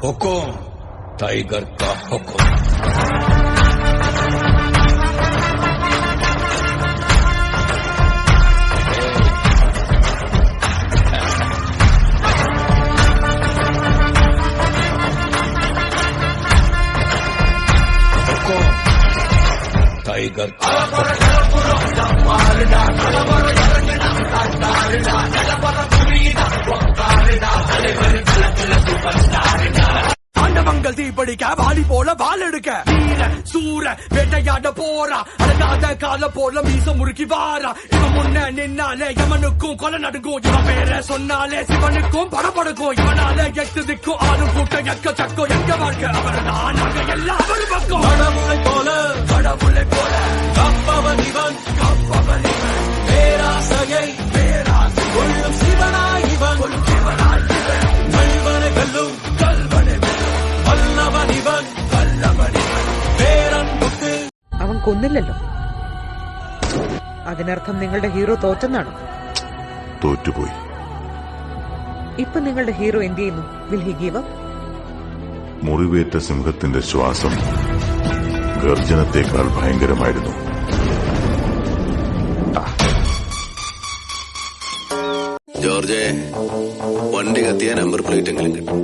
हुकुम tiger का हुकुम। हुकुम tiger का ஆண்டவங்கள் தீப்படிக்க வாடி போல வால் எடுக்க வீர சூர வேட்டையாட போறா அழகாத கால போல மீச முறுக்கி வாரா இவன் முன்ன நின்னாலே யமனுக்கும் கொலை நடுங்கும் இவன் பேர சொன்னாலே சிவனுக்கும் படபடுக்கும் இவனால எட்டுதுக்கும் ஆளும் கூட்ட எக்க சக்கம் எங்க வாழ்க்கை அவர்தான் நாங்க எல்லாம் அவர் பக்கம் கடவுளை போல கப்பவன் இவன் பேராசையை கொள்ளும் சிவனாய் இவன் கல்வனை வெல்லும் അവൻ കൊന്നില്ലല്ലോ. അതിനർത്ഥം നിങ്ങളുടെ ഹീറോ തോറ്റെന്നാണ്. തോറ്റുപോയി. ഇപ്പൊ നിങ്ങളുടെ ഹീറോ എന്ത് ചെയ്യുന്നു? Will he give up? മുറിവേറ്റ സിംഹത്തിന്റെ ശ്വാസം ഗർജനത്തെക്കാൾ ഭയങ്കരമായിരുന്നു. ജോർജെ, വണ്ടി കത്തിയ നമ്പർ പ്ലേറ്റ് എങ്കിലും കിട്ടും.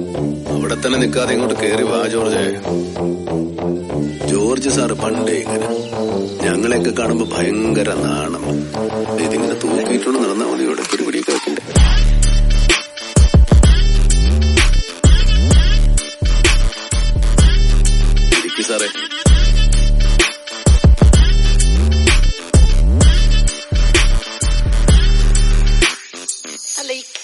അവിടെ തന്നെ നിൽക്കാതെ ഇങ്ങോട്ട് കയറി വാ ജോർജെ. ജോർജ് സാറ് പണ്ടേ ഇങ്ങനെ ഞങ്ങളെയൊക്കെ കാണുമ്പോ ഭയങ്കര നാണം.